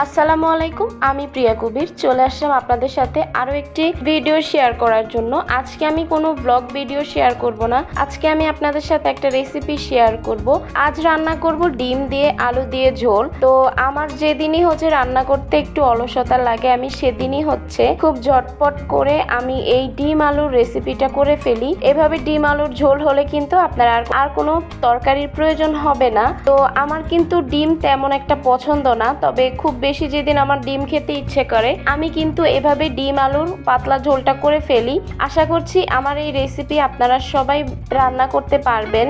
আসসালামু আলাইকুম, আমি প্রিয়া কবির চলে আসলাম আপনাদের সাথে আরও একটি ভিডিও শেয়ার করার জন্য। আজকে আমি কোনো ব্লগ ভিডিও শেয়ার করব না, আজকে আমি আপনাদের সাথে একটা রেসিপি শেয়ার করব। আজ রান্না করব ডিম দিয়ে আলু দিয়ে ঝোল। তো আমার যেদিনই হচ্ছে রান্না করতে একটু অলসতা লাগে, আমি সেদিনই হচ্ছে খুব ঝটপট করে আমি এই ডিম আলুর রেসিপিটা করে ফেলি। এভাবে ডিম আলুর ঝোল হলে কিন্তু আপনার আর কোনো তরকারির প্রয়োজন হবে না। তো আমার কিন্তু ডিম তেমন একটা পছন্দ না, তবে খুব বেশি যেদিন আমার ডিম খেতে ইচ্ছে করে আমি কিন্তু এভাবে ডিম আলুর পাতলা ঝোলটা করে ফেলি। আশা করছি আমার এই রেসিপি আপনারা সবাই রান্না করতে পারবেন।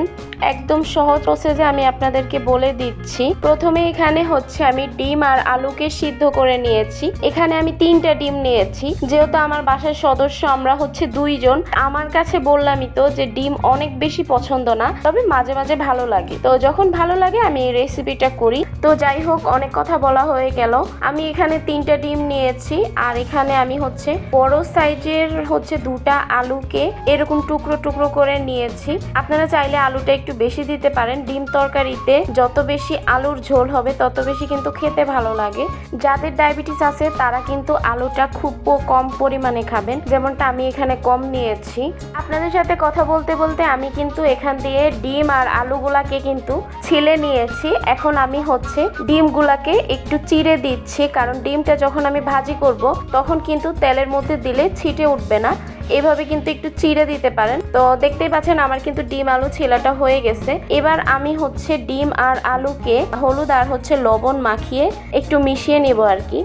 একদম সহজ প্রসেসে আমি আপনাদেরকে বলে দিচ্ছি। প্রথমে এখানে হচ্ছে আমি ডিম আর আলুকে সিদ্ধ করে নিয়েছি। এখানে আমি 3টা ডিম নিয়েছি, যেহেতু আমার বাসার সদস্য আমরা হচ্ছে 2 জন। আমার কাছে বললামই তো যে ডিম অনেক বেশি পছন্দ না, তবে মাঝে মাঝে ভালো লাগে। তো যখন ভালো লাগে আমি এই রেসিপিটা করি। তো যাই হোক, অনেক কথা বলা হয়ে গেল। আমি এখানে 3টা ডিম নিয়েছি, আর এখানে আমি হচ্ছে বড় সাইজের হচ্ছে 2টা আলুকে এরকম টুকরো টুকরো করে নিয়েছি। আপনারা চাইলে আলুটা একটু বেশি দিতে পারেন। ডিম তরকারিতে যত বেশি আলুর ঝোল হবে তত বেশি কিন্তু খেতে ভালো লাগে। যাদের ডায়াবেটিস আছে তারা কিন্তু আলুটা খুব কম পরিমাণে খাবেন, যেমনটা আমি এখানে কম নিয়েছি। আপনাদের সাথে কথা বলতে বলতে আমি কিন্তু এখান দিয়ে ডিম আর আলুগুলাকে কিন্তু ছিলে নিয়েছি। এখন আমি হচ্ছে ডিমগুলাকে একটু চিড়ে দিচ্ছি, কারণ ডিমটা যখন আমি ভাজি করব তখন কিন্তু তেলের মধ্যে দিলে ছিটে উঠবে না। এভাবে কিন্তু একটু চিড়ে দিতে পারেন। তো দেখতেই পাচ্ছেন আমার কিন্তু ডিম আলু ছিলাটা হয়ে গেছে। এবার আমি হচ্ছে ডিম আর আলুকে হলুদ আর হচ্ছে লবণ মাখিয়ে একটু মিশিয়ে নেব আর কি।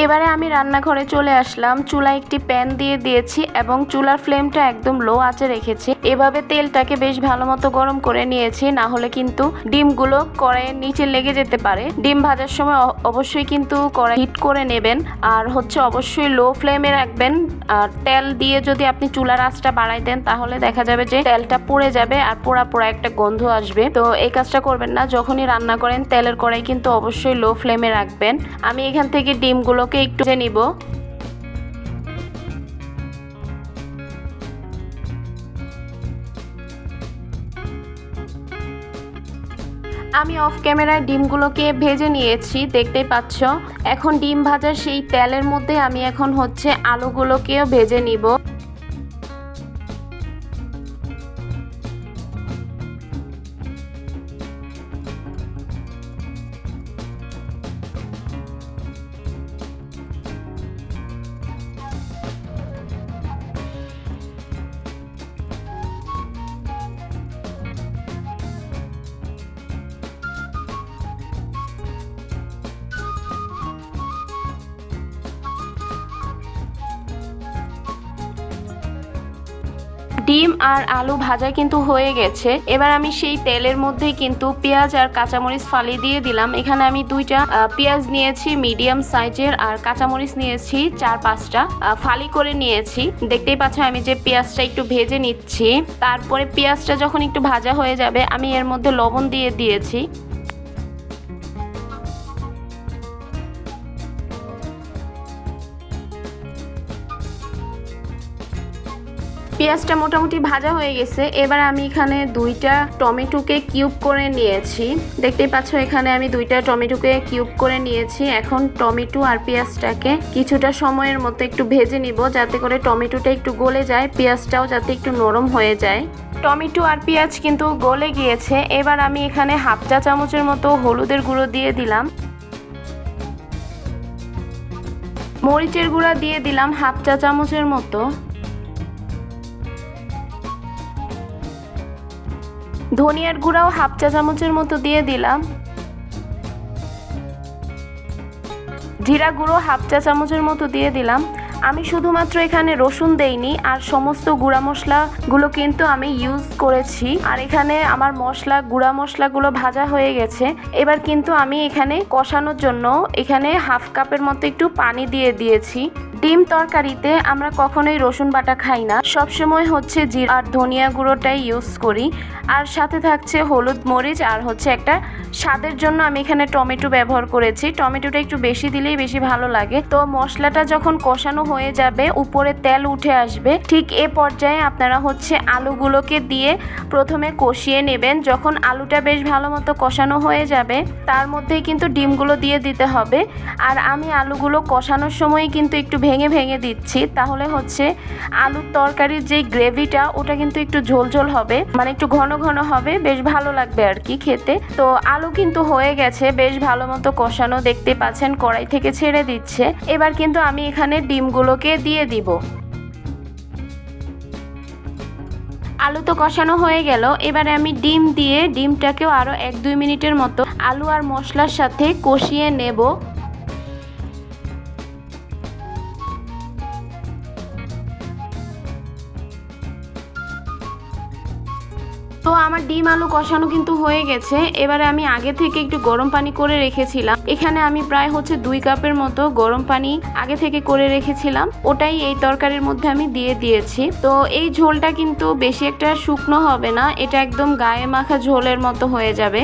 এবারে আমি রান্নাঘরে চলে আসলাম। চুলায় একটি প্যান দিয়ে দিয়েছি এবং চুলার ফ্লেমটা একদম লো আঁচে রেখেছি। এভাবে তেলটাকে বেশ ভালো মতো গরম করে নিয়েছি, না হলে কিন্তু ডিমগুলো কড়াইয়ের নিচে লেগে যেতে পারে। ডিম ভাজার সময় অবশ্যই কিন্তু কড়াই হিট করে নেবেন, আর হচ্ছে অবশ্যই লো ফ্লেমে রাখবেন। আর তেল দিয়ে যদি আপনি চুলার আঁচটা বাড়াই দেন তাহলে দেখা যাবে যে তেলটা পুড়ে যাবে আর পোড়া পোড়া একটা গন্ধ আসবে। তো এই কাজটা করবেন না। যখনই রান্না করেন তেলের কড়াই কিন্তু অবশ্যই লো ফ্লেমে রাখবেন। আমি এখান থেকে ডিমগুলোকে একটু ভেজে নিব। আমি অফ ক্যামেরায় ডিমগুলোকে ভেজে নিয়েছি, দেখতেই পাচ্ছ। এখন ডিম ভাজার সেই তেলের মধ্যে আমি এখন হচ্ছে আলুগুলোকেও ভেজে নিব। ডিম আর আলু ভাজা কিন্তু হয়ে গেছে। এবার আমি সেই তেলের মধ্যে কিন্তু পেঁয়াজ আর কাঁচামরিচ ফালি দিয়ে দিলাম। এখানে আমি 2টা পেঁয়াজ নিয়েছি মিডিয়াম সাইজের, আর কাঁচামরিচ নিয়েছি 4-5টা ফালি করে নিয়েছি। দেখতেই পাচ্ছ আমি যে পেঁয়াজটা একটু ভেজে নিচ্ছি। তারপরে পেঁয়াজটা যখন একটু ভাজা হয়ে যাবে আমি এর মধ্যে লবণ দিয়ে দিয়েছি। পেঁয়াজটা মোটামুটি ভাজা হয়ে গেছে। এবার আমি এখানে 2টা টমেটোকে কিউব করে নিয়েছি। দেখতেই পাচ্ছ এখানে আমি 2টা টমেটোকে কিউব করে নিয়েছি। এখন টমেটো আর পেঁয়াজটাকে কিছুটা সময়ের মতো একটু ভেজে নিব, যাতে করে টমেটোটা একটু গলে যায়, পেঁয়াজটাও যাতে একটু নরম হয়ে যায়। টমেটো আর পেঁয়াজ কিন্তু গলে গিয়েছে। এবার আমি এখানে 1/2 চা চামচের মতো হলুদের গুঁড়ো দিয়ে দিলাম। মরিচের গুঁড়া দিয়ে দিলাম 1/2 চা চামচের মতো। ধনিয়ার গুঁড়াও হাফ চা চামচের মতো দিয়ে দিলাম, জিরা গুঁড়ো হাফ চা চামচের মতো দিয়ে দিলাম। আমি শুধুমাত্র এখানে রসুন দেইনি, আর সমস্ত গুঁড়া মশলাগুলো কিন্তু আমি ইউজ করেছি। আর এখানে আমার গুঁড়া মশলাগুলো ভাজা হয়ে গেছে। এবার কিন্তু আমি এখানে কষানোর জন্য এখানে হাফ কাপের মতো একটু পানি দিয়ে দিয়েছি। ডিম তরকারিতে আমরা কখনোই রসুন বাটা খাই না, সবসময় হচ্ছে জিরা আর ধনিয়া গুঁড়োটাই ইউজ করি। আর সাথে থাকছে হলুদ মরিচ, আর হচ্ছে একটা স্বাদের জন্য আমি এখানে টমেটো ব্যবহার করেছি। টমেটোটা একটু বেশি দিলেই বেশি ভালো লাগে। তো মশলাটা যখন কষানো হয়ে যাবে, উপরে তেল উঠে আসবে, ঠিক এ পর্যায়ে আপনারা হচ্ছে আলুগুলোকে দিয়ে প্রথমে কষিয়ে নেবেন। যখন আলুটা বেশ ভালো মতো কষানো হয়ে যাবে, তার মধ্যেই কিন্তু ডিমগুলো দিয়ে দিতে হবে। আর আমি আলুগুলো কষানোর সময় কিন্তু একটু ভেঙে ভেঙে দিচ্ছি, তাহলে হচ্ছে আলুর তরকারির যে গ্রেভিটা ওটা কিন্তু একটু ঝোল ঝোল হবে, মানে একটু ঘন ঘন হবে, বেশ ভালো লাগবে আর কি খেতে। তো আলু কিন্তু হয়ে গেছে, বেশ ভালো মতো কষানো, দেখতে পাচ্ছেন কড়াই থেকে ছেড়ে দিচ্ছে। এবার কিন্তু আমি এখানে ডিমগুলোকে দিয়ে দিব। আলু তো কষানো হয়ে গেল, এবারে আমি ডিম দিয়ে ডিমটাকেও আরো 1-2 মিনিটের মতো আলু আর মশলার সাথে কষিয়ে নেব। তো আমার ডিম আলু কষানো কিন্তু হয়ে গেছে। এবারে আমি আগে থেকে একটু গরম পানি করে রেখেছিলাম, এখানে আমি প্রায় হচ্ছে 2 কাপের মতো গরম পানি আগে থেকে করে রেখেছিলাম, ওটাই এই তরকারির মধ্যে আমি দিয়ে দিয়েছি। তো এই ঝোলটা কিন্তু বেশি একটা শুকনো হবে না, এটা একদম গায়ে মাখা ঝোলের মতো হয়ে যাবে।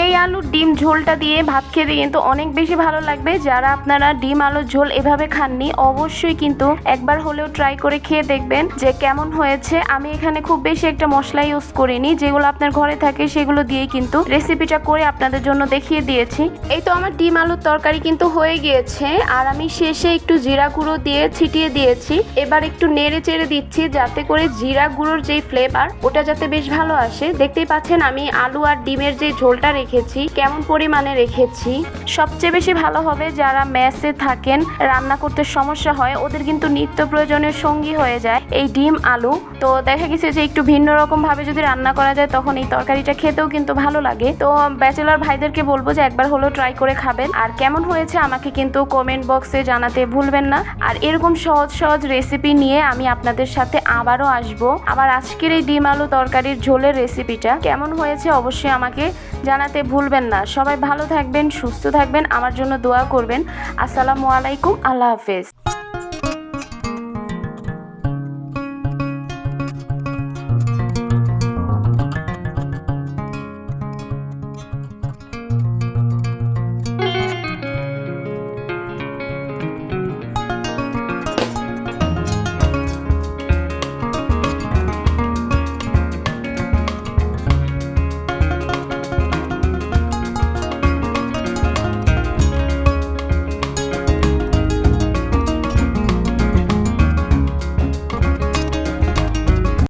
এই আলুর ডিম ঝোলটা দিয়ে ভাত খেতে কিন্তু অনেক বেশি ভালো লাগবে। যারা আপনারা ডিম আলুর ঝোল এভাবে খাননি, অবশ্যই কিন্তু একবার হলেও ট্রাই করে খেয়ে দেখবেন যে কেমন হয়েছে। আমি এখানে খুব বেশি একটা মশলা ইউজ করিনি, যেগুলো আপনার ঘরে থাকে সেগুলো দিয়েই কিন্তু রেসিপিটা করে আপনাদের জন্য দেখিয়ে দিয়েছি। এই তো আমার ডিম আলুর তরকারি কিন্তু হয়ে গিয়েছে, আর আমি শেষে একটু জিরা গুঁড়ো দিয়ে ছিটিয়ে দিয়েছি। এবার একটু নেড়ে চেড়ে দিচ্ছি, যাতে করে জিরা গুঁড়োর যেই ফ্লেভার ওটা যাতে বেশ ভালো আসে। দেখতেই পাচ্ছেন আমি আলু আর ডিমের যে ঝোলটা রেখেছি, কেমন পরিমাণে রেখেছি। সবচেয়ে বেশি ভালো হবে যারা মেসে থাকেন, রান্না করতে সমস্যা হয়, ওদের কিন্তু নিত্য প্রয়োজনীয় সঙ্গী হয়ে যায় এই ডিম আলু। তো দেখা গেছে যে একটু ভিন্ন রকম ভাবে যদি রান্না করা যায়, তখন এই তরকারিটা খেতেও কিন্তু ভালো লাগে। তো ব্যাচেলর ভাইদেরকে বলবো যে একবার হলেও ট্রাই করে খাবেন, আর কেমন হয়েছে আমাকে কিন্তু কমেন্ট বক্সে জানাতে ভুলবেন না। আর এরকম সহজ সহজ রেসিপি নিয়ে আমি আপনাদের সাথে আবারও আসবো। আবার আজকের এই ডিম আলু তরকারির ঝোলের রেসিপিটা কেমন হয়েছে অবশ্যই আমাকে জানাতে ভুলবেন না। সবাই ভালো থাকবেন, সুস্থ থাকবেন, আমার জন্য দোয়া করবেন। আসসালামু আলাইকুম, আল্লাহ হাফেজ।